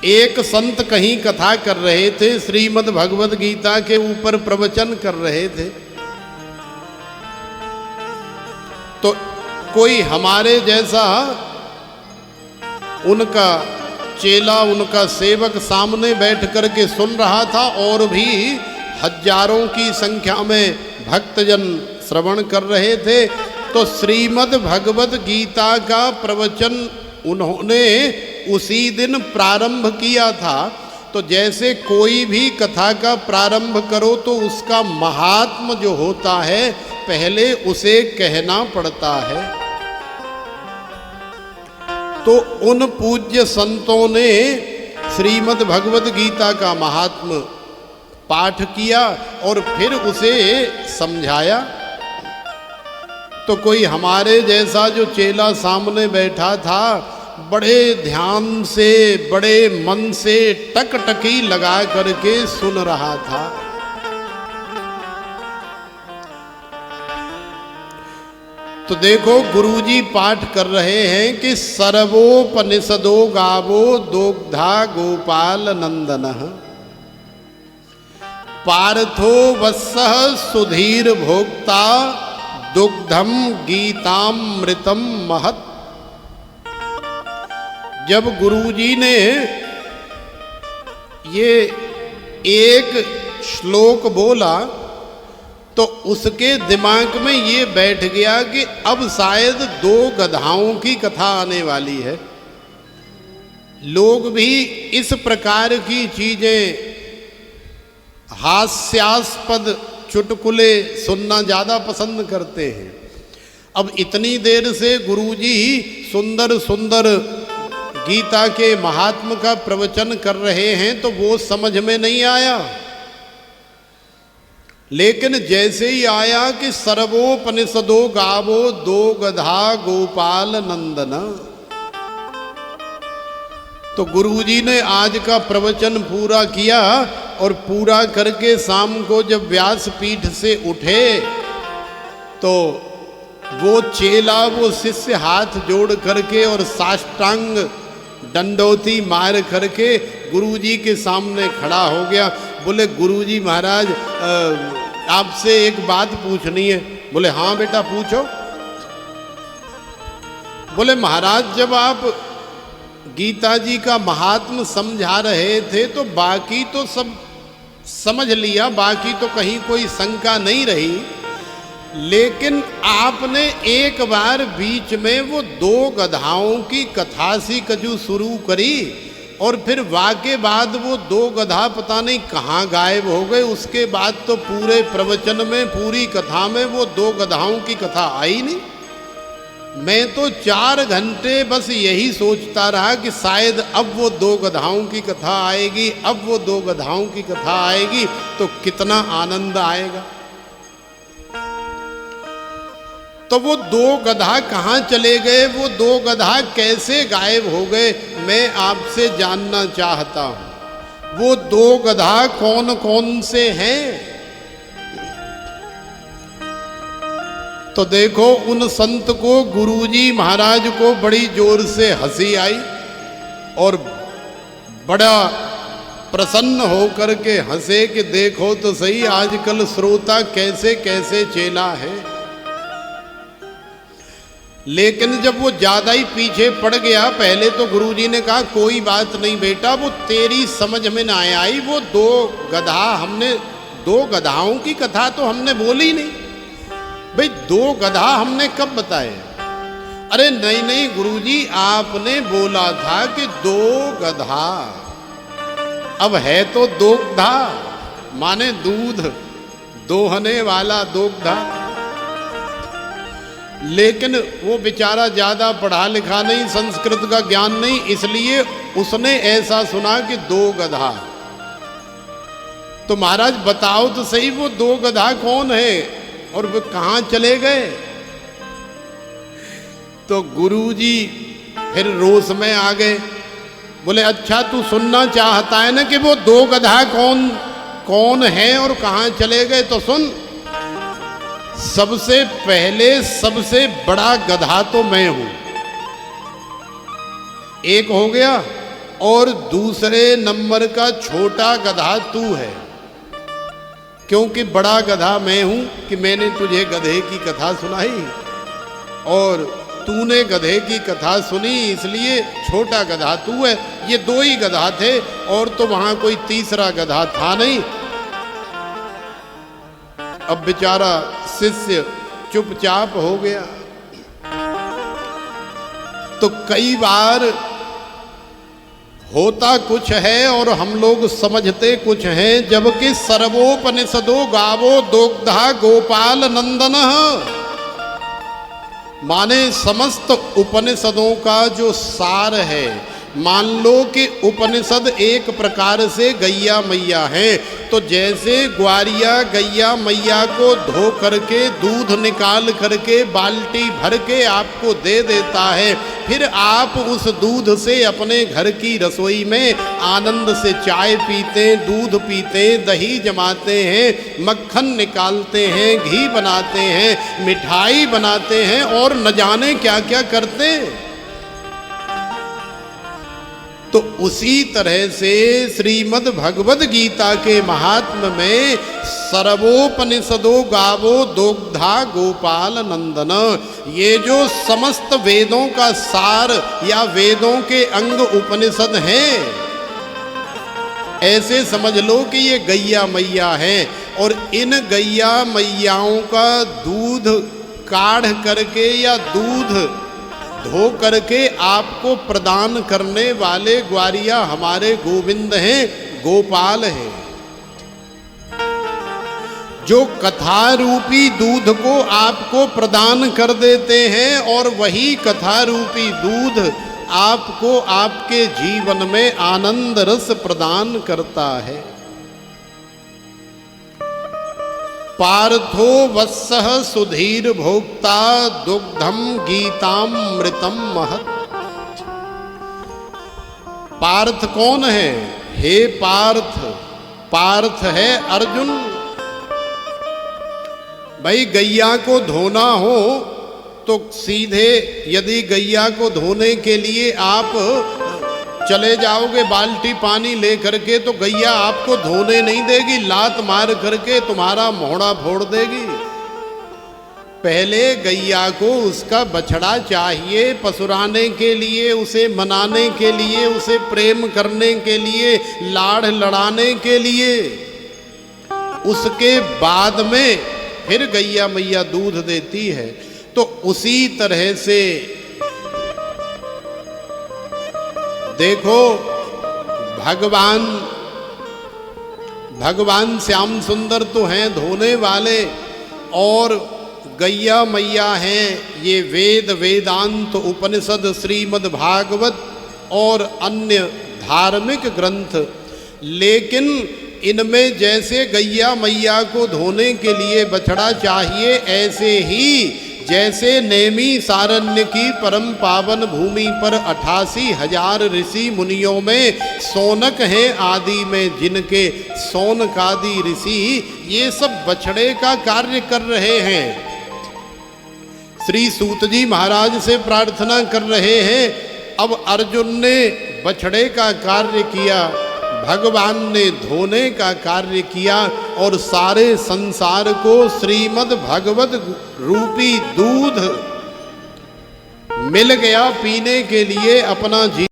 एक संत कहीं कथा कर रहे थे, श्रीमद् भगवद गीता के ऊपर प्रवचन कर रहे थे। तो कोई हमारे जैसा उनका चेला, उनका सेवक सामने बैठ कर के सुन रहा था और भी हजारों की संख्या में भक्तजन श्रवण कर रहे थे। तो श्रीमद् भगवद गीता का प्रवचन उन्होंने उसी दिन प्रारंभ किया था। तो जैसे कोई भी कथा का प्रारंभ करो तो उसका महात्म जो होता है पहले उसे कहना पड़ता है। तो उन पूज्य संतों ने श्रीमद् भगवद गीता का महात्म पाठ किया और फिर उसे समझाया। तो कोई हमारे जैसा जो चेला सामने बैठा था, बड़े ध्यान से, बड़े मन से टकटकी लगा करके सुन रहा था। तो देखो गुरुजी पाठ कर रहे हैं कि सर्वोपनिषदो गावो दोग्धा गोपाल नंदनः पार्थो वत्सः सुधीर भोक्ता दुग्धम गीतामृतम महत्। जब गुरुजी ने ये एक श्लोक बोला तो उसके दिमाग में ये बैठ गया कि अब शायद दो गधाओं की कथा आने वाली है। लोग भी इस प्रकार की चीजें, हास्यास्पद चुटकुले सुनना ज़्यादा पसंद करते हैं। अब इतनी देर से गुरुजी सुंदर सुंदर गीता के महात्म का प्रवचन कर रहे हैं तो वो समझ में नहीं आया। लेकिन जैसे ही आया कि सर्वोपनिषदो गावो दो गधा गोपाल नंदन, तो गुरुजी ने आज का प्रवचन पूरा किया और पूरा करके शाम को जब व्यासपीठ से उठे तो वो चेला, वो शिष्य हाथ जोड़ करके और साष्टांग दंडोती मार करके गुरुजी के सामने खड़ा हो गया। बोले गुरुजी महाराज आपसे एक बात पूछनी है। बोले हाँ बेटा पूछो। बोले महाराज जब आप गीता जी का महात्म समझा रहे थे तो बाकी तो सब समझ लिया, बाकी तो कहीं कोई शंका नहीं रही, लेकिन आपने एक बार बीच में वो दो गधाओं की कथा सी कजू शुरू करी और फिर वाके बाद वो दो गधा पता नहीं कहाँ गायब हो गए। उसके बाद तो पूरे प्रवचन में, पूरी कथा में वो दो गधाओं की कथा आई नहीं। मैं तो 4 घंटे बस यही सोचता रहा कि शायद अब वो दो गधाओं की कथा आएगी, अब वो दो गधाओं की कथा आएगी तो कितना आनंद आएगा। तो वो दो गधा कहाँ चले गए, वो दो गधा कैसे गायब हो गए, मैं आपसे जानना चाहता हूं। वो दो गधा कौन कौन से हैं? तो देखो उन संत को, गुरुजी महाराज को बड़ी जोर से हंसी आई और बड़ा प्रसन्न होकर के हंसे कि देखो तो सही आजकल श्रोता कैसे कैसे चेला है। लेकिन जब वो ज्यादा ही पीछे पड़ गया, पहले तो गुरुजी ने कहा कोई बात नहीं बेटा, वो तेरी समझ में ना आई, वो दो गधा, हमने दो गधाओं की कथा तो हमने बोली नहीं भाई, दो गधा हमने कब बताए? अरे नहीं नहीं गुरुजी आपने बोला था कि दो गधा, अब है तो दोग्धा माने दूध दोहने वाला दोग्धा। लेकिन वो बेचारा ज्यादा पढ़ा लिखा नहीं, संस्कृत का ज्ञान नहीं, इसलिए उसने ऐसा सुना कि दो गधा। तो महाराज बताओ तो सही वो दो गधा कौन है और वो कहाँ चले गए? तो गुरुजी फिर रोष में आ गए। बोले अच्छा तू सुनना चाहता है ना कि वो दो गधा कौन कौन है और कहाँ चले गए, तो सुन। सबसे पहले सबसे बड़ा गधा तो मैं हूं, एक हो गया। और दूसरे नंबर का छोटा गधा तू है, क्योंकि बड़ा गधा मैं हूं कि मैंने तुझे गधे की कथा सुनाई और तूने गधे की कथा सुनी, इसलिए छोटा गधा तू है। ये दो ही गधा थे और तो वहां कोई तीसरा गधा था नहीं। अब बेचारा शिष्य चुपचाप हो गया। तो कई बार होता कुछ है और हम लोग समझते कुछ हैं, जबकि सर्वोपनिषदो गावो दोग्धा गोपाल नंदन, माने समस्त उपनिषदों का जो सार है। मान लो कि उपनिषद एक प्रकार से गैया मैया है, तो जैसे ग्वारिया गैया मैया को धो करके दूध निकाल करके बाल्टी भर के आपको दे देता है, फिर आप उस दूध से अपने घर की रसोई में आनंद से चाय पीते, दूध पीते, दही जमाते हैं, मक्खन निकालते हैं, घी बनाते हैं, मिठाई बनाते हैं और न जाने क्या क्या करते हैं। तो उसी तरह से श्रीमद् भगवद गीता के महात्म्य में सर्वोपनिषदो गावो दोग्धा गोपाल नंदन, ये जो समस्त वेदों का सार या वेदों के अंग उपनिषद हैं, ऐसे समझ लो कि ये गैया मैया है और इन गैया मैयाओं का दूध काढ़ करके या दूध धो करके आपको प्रदान करने वाले ग्वारिया हमारे गोविंद हैं, गोपाल हैं, जो कथा रूपी दूध को आपको प्रदान कर देते हैं और वही कथा रूपी दूध आपको आपके जीवन में आनंद रस प्रदान करता है। पार्थो वत्सः सुधीर भोक्ता दुग्धम गीतामृतम महत्। पार्थ कौन है? हे पार्थ, पार्थ है अर्जुन। भाई गैया को धोना हो तो सीधे यदि गैया को धोने के लिए आप चले जाओगे बाल्टी पानी ले करके, तो गैया आपको धोने नहीं देगी, लात मार करके तुम्हारा मोहड़ा फोड़ देगी। पहले गैया को उसका बछड़ा चाहिए पसुराने के लिए, उसे मनाने के लिए, उसे प्रेम करने के लिए, लाड़ लड़ाने के लिए। उसके बाद में फिर गैया मैया दूध देती है। तो उसी तरह से देखो भगवान श्याम सुंदर तो हैं धोने वाले, और गैया मैया हैं ये वेद वेदांत उपनिषद श्रीमद् भागवत और अन्य धार्मिक ग्रंथ। लेकिन इनमें जैसे गैया मैया को धोने के लिए बछड़ा चाहिए, ऐसे ही जैसे नेमी सारण्य की परम पावन भूमि पर 88,000 ऋषि मुनियों में सोनक हैं आदि में, जिनके सोनकादि ऋषि ये सब बछड़े का कार्य कर रहे हैं। श्री सूत जी महाराज से प्रार्थना कर रहे हैं। अब अर्जुन ने बछड़े का कार्य किया, भगवान ने धोने का कार्य किया और सारे संसार को श्रीमद् भगवत रूपी दूध मिल गया पीने के लिए अपना